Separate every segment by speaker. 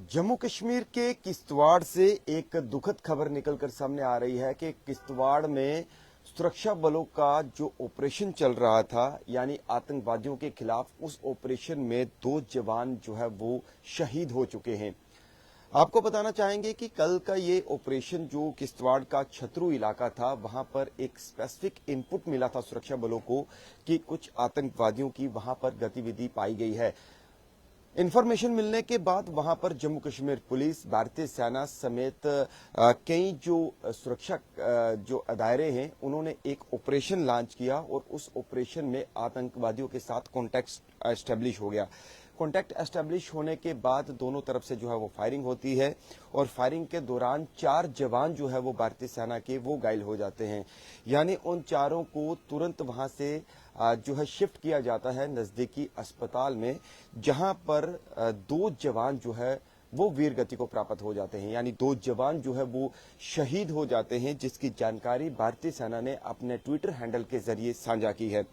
Speaker 1: जम्मू कश्मीर के किश्तवाड़ से एक दुखद खबर निकलकर सामने आ रही है कि किश्तवाड़ में सुरक्षा बलों का जो ऑपरेशन चल रहा था, यानी आतंकवादियों के खिलाफ, उस ऑपरेशन में 2 जवान जो है वो शहीद हो चुके हैं। आपको बताना चाहेंगे कि कल का ये ऑपरेशन जो किश्तवाड़ का छतरू इलाका था, वहां पर एक स्पेसिफिक इनपुट मिला था सुरक्षा बलों को कि कुछ आतंकवादियों की वहां पर गतिविधि पाई गई है। इंफॉर्मेशन मिलने के बाद वहां पर जम्मू कश्मीर पुलिस, भारतीय सेना समेत कई जो सुरक्षा जो दायरे हैं, उन्होंने एक ऑपरेशन लॉन्च किया और उस ऑपरेशन में आतंकवादियों के साथ कॉन्टैक्ट एस्टेब्लिश हो गया। कॉन्टैक्ट एस्टेब्लिश होने के बाद दोनों तरफ से जो है वो फायरिंग होती है और फायरिंग के दौरान 4 जवान जो है वो भारतीय सेना के वो घायल हो जाते हैं। यानी उन चारों को तुरंत वहां से जो है शिफ्ट किया जाता है नजदीकी अस्पताल में, जहां पर 2 जवान जो है वो वीर गति को प्राप्त हो जाते हैं। यानी 2 जवान जो है वो शहीद हो जाते हैं, जिसकी जानकारी भारतीय सेना ने अपने ट्विटर हैंडल के जरिए साझा की है।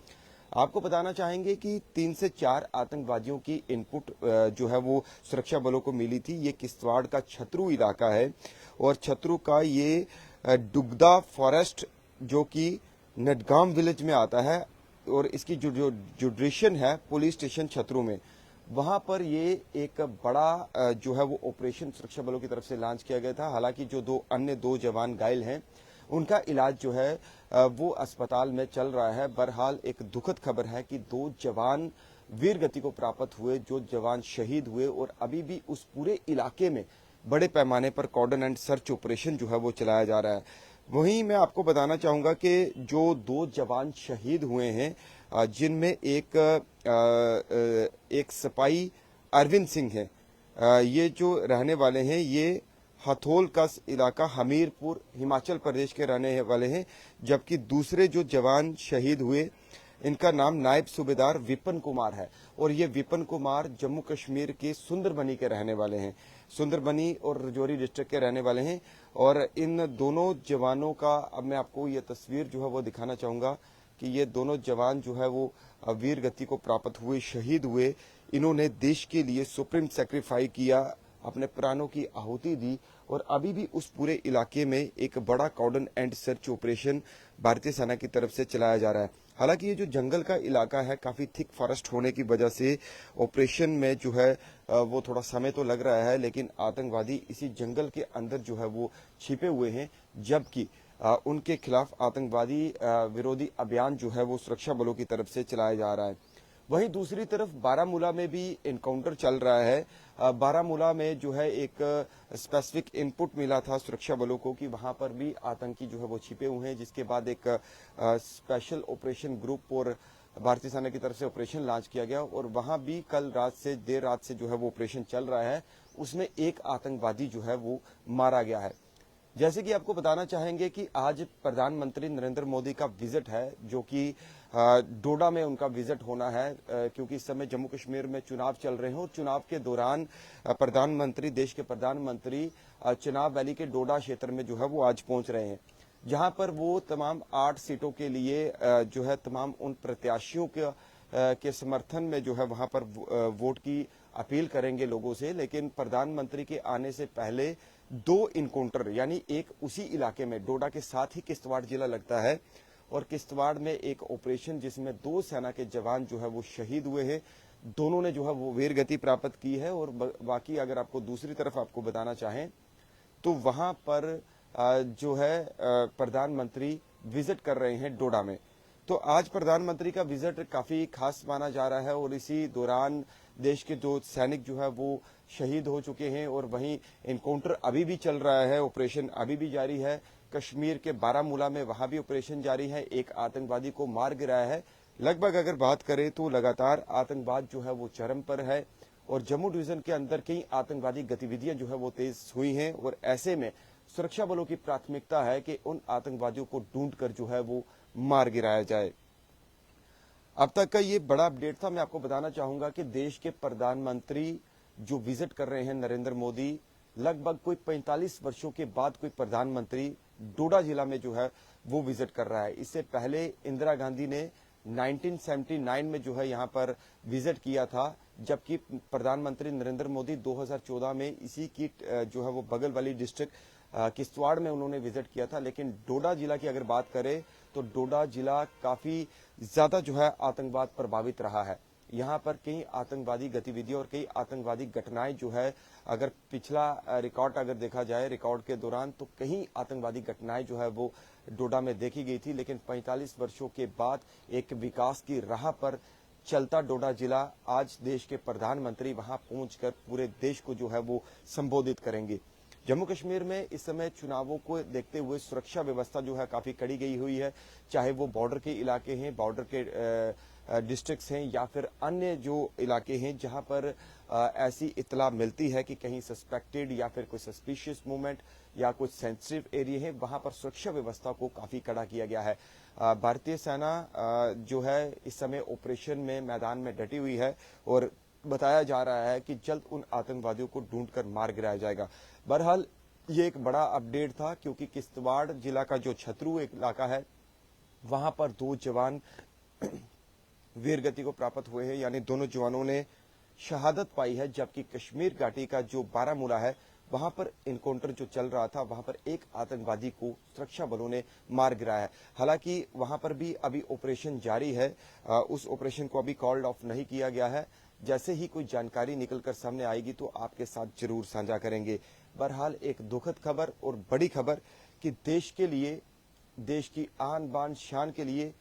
Speaker 1: आपको बताना चाहेंगे कि 3 से 4 आतंकवादियों की इनपुट जो है वो सुरक्षा बलों को मिली थी। ये किश्तवाड़ का छतरू इलाका है और छतरू का ये डुगदा फॉरेस्ट जो कि नटगाम विलेज में आता है और इसकी जो जुडिशन है पुलिस स्टेशन छतरू में, वहां पर ये एक बड़ा जो है वो ऑपरेशन सुरक्षा बलों की तरफ से लॉन्च किया गया था। हालांकि जो अन्य 2 जवान घायल हैं, उनका इलाज जो है वो अस्पताल में चल रहा है। बहरहाल एक दुखद खबर है कि 2 जवान वीर गति को प्राप्त हुए, जो जवान शहीद हुए, और अभी भी उस पूरे इलाके में बड़े पैमाने पर कॉर्डन एंड सर्च ऑपरेशन जो है वो चलाया जा रहा है। वहीं मैं आपको बताना चाहूंगा कि जो 2 जवान शहीद हुए हैं, जिनमें एक सिपाही अरविंद सिंह है, ये जो रहने वाले हैं, ये हथोल का इलाका हमीरपुर हिमाचल प्रदेश के रहने वाले हैं। जबकि दूसरे जो जवान शहीद हुए, इनका नाम नायब सूबेदार विपिन कुमार है और ये विपिन कुमार जम्मू कश्मीर के सुंदरबनी के रहने वाले हैं। सुंदरबनी और राजौरी डिस्ट्रिक्ट के रहने वाले हैं। और इन दोनों जवानों का अब मैं आपको ये तस्वीर जो है वो दिखाना चाहूंगा कि ये दोनों जवान जो है वो वीर गति को प्राप्त हुए, शहीद हुए। इन्होंने देश के लिए सुप्रीम सैक्रिफाई किया, अपने प्राणों की आहुति दी और अभी भी उस पूरे इलाके में एक बड़ा कॉर्डन एंड सर्च ऑपरेशन भारतीय सेना की तरफ से चलाया जा रहा है। हालांकि ये जो जंगल का इलाका है, काफी थिक फॉरेस्ट होने की वजह से ऑपरेशन में जो है वो थोड़ा समय तो लग रहा है, लेकिन आतंकवादी इसी जंगल के अंदर जो है वो छिपे हुए हैं। जबकि उनके खिलाफ आतंकवादी विरोधी अभियान जो है वो सुरक्षा बलों की तरफ से चलाया जा रहा है। वहीं दूसरी तरफ बारामूला में भी एनकाउंटर चल रहा है। बारामूला में जो है एक स्पेसिफिक इनपुट मिला था सुरक्षा बलों को कि वहां पर भी आतंकी जो है वो छिपे हुए हैं, जिसके बाद एक स्पेशल ऑपरेशन ग्रुप और भारतीय सेना की तरफ से ऑपरेशन लॉन्च किया गया और वहां भी कल रात से देर रात से जो है वो ऑपरेशन चल रहा है। उसमें एक आतंकवादी जो है वो मारा गया है। जैसे कि आपको बताना चाहेंगे कि आज प्रधानमंत्री नरेंद्र मोदी का विजिट है, जो कि डोडा में उनका विजिट होना है, क्योंकि इस समय जम्मू कश्मीर में चुनाव चल रहे हैं और चुनाव के दौरान देश के प्रधानमंत्री चिनाब वैली के डोडा क्षेत्र में जो है वो आज पहुंच रहे हैं, जहां पर वो तमाम 8 सीटों के लिए जो है तमाम उन प्रत्याशियों के समर्थन में जो है वहां पर वोट की अपील करेंगे लोगों से। लेकिन प्रधानमंत्री के आने से पहले 2 इनकाउंटर, यानी एक उसी इलाके में, डोडा के साथ ही किश्तवाड़ जिला लगता है, और किश्तवाड़ में एक ऑपरेशन जिसमें 2 सेना के जवान जो है वो शहीद हुए हैं। दोनों ने जो है वो वीर गति प्राप्त की है। और बाकी अगर आपको दूसरी तरफ आपको बताना चाहें तो वहां पर जो है प्रधानमंत्री विजिट कर रहे हैं डोडा में। तो आज प्रधानमंत्री का विजिट काफी खास माना जा रहा है और इसी दौरान देश के 2 सैनिक जो है वो शहीद हो चुके हैं और वहीं एनकाउंटर अभी भी चल रहा है, ऑपरेशन अभी भी जारी है। कश्मीर के बारामूला में वहां भी ऑपरेशन जारी है, एक आतंकवादी को मार गिराया है। लगभग अगर बात करें तो लगातार आतंकवाद जो है वो चरम पर है और जम्मू डिवीजन के अंदर कई आतंकवादी गतिविधियां जो है वो तेज हुई हैं और ऐसे में सुरक्षा बलों की प्राथमिकता है कि उन आतंकवादियों को ढूंढकर जो है वो मार गिराया जाए। अब तक का ये बड़ा अपडेट था। मैं आपको बताना चाहूंगा कि देश के प्रधानमंत्री जो विजिट कर रहे हैं नरेंद्र मोदी, लगभग कोई 45 वर्षों के बाद कोई प्रधानमंत्री डोडा जिला में जो है वो विजिट कर रहा है। इससे पहले इंदिरा गांधी ने 1979 में जो है यहाँ पर विजिट किया था, जबकि प्रधानमंत्री नरेंद्र मोदी 2014 में इसी की जो है वो बगल वाली डिस्ट्रिक्ट किश्तवाड़ में उन्होंने विजिट किया था। लेकिन डोडा जिला की अगर बात करें तो डोडा जिला काफी ज्यादा जो है आतंकवाद प्रभावित रहा है। यहाँ पर कई आतंकवादी गतिविधियां और कई आतंकवादी घटनाएं जो है, अगर पिछला रिकॉर्ड अगर देखा जाए रिकॉर्ड के दौरान, तो कई आतंकवादी घटनाएं जो है वो डोडा में देखी गई थी। लेकिन 45 वर्षों के बाद एक विकास की राह पर चलता डोडा जिला, आज देश के प्रधानमंत्री वहां पहुंचकर पूरे देश को जो है वो संबोधित करेंगे। जम्मू कश्मीर में इस समय चुनावों को देखते हुए सुरक्षा व्यवस्था जो है काफी कड़ी गई हुई है, चाहे वो बॉर्डर के इलाके हैं, बॉर्डर के डिस्ट्रिक्ट्स हैं या फिर अन्य जो इलाके हैं जहां पर ऐसी इत्तला मिलती है कि कहीं सस्पेक्टेड या फिर कोई सस्पिशियस मूवमेंट या कुछ सेंसिटिव एरिया है, वहां पर सुरक्षा व्यवस्था को काफी कड़ा किया गया है। भारतीय सेना जो है इस समय ऑपरेशन में मैदान में डटी हुई है और बताया जा रहा है कि जल्द उन आतंकवादियों को ढूंढकर मार गिराया जाएगा। बहरहाल ये एक बड़ा अपडेट था, क्योंकि किश्तवाड़ जिला का जो छतरू इलाका है वहां पर 2 जवान वीरगति को प्राप्त हुए हैं, यानी दोनों जवानों ने शहादत पाई है। जबकि कश्मीर घाटी का जो बारामूला है वहां पर इनकाउंटर जो चल रहा था, वहां पर एक आतंकवादी को सुरक्षा बलों ने मार गिराया है। हालांकि वहां पर भी अभी ऑपरेशन जारी है, उस ऑपरेशन को अभी कॉल्ड ऑफ नहीं किया गया है। जैसे ही कोई जानकारी निकलकर सामने आएगी तो आपके साथ जरूर साझा करेंगे। बहरहाल एक दुखद खबर और बड़ी खबर कि देश के लिए, देश की आन बान शान के लिए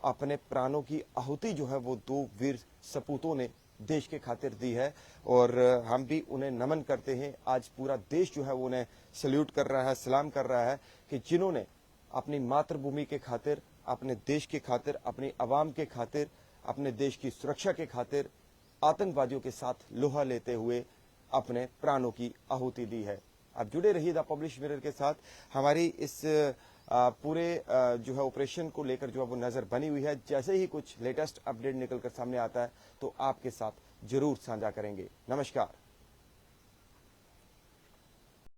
Speaker 1: अपने प्राणों की आहुति जो है वो 2 वीर सपूतों ने देश के खातिर दी है और हम भी उन्हें नमन करते हैं। आज पूरा देश जो है वो उन्हें सल्यूट कर रहा है, सलाम कर रहा है कि जिन्होंने अपनी मातृभूमि के खातिर, अपने देश के खातिर, अपनी आवाम के खातिर, अपने देश की सुरक्षा के खातिर आतंकवादियों के साथ लोहा लेते हुए अपने प्राणों की आहुति दी है। आप जुड़े रहिए द पब्लिश मिरर के साथ। हमारी इस पूरे जो है ऑपरेशन को लेकर जो है वो नजर बनी हुई है। जैसे ही कुछ लेटेस्ट अपडेट निकलकर सामने आता है तो आपके साथ जरूर साझा करेंगे। नमस्कार।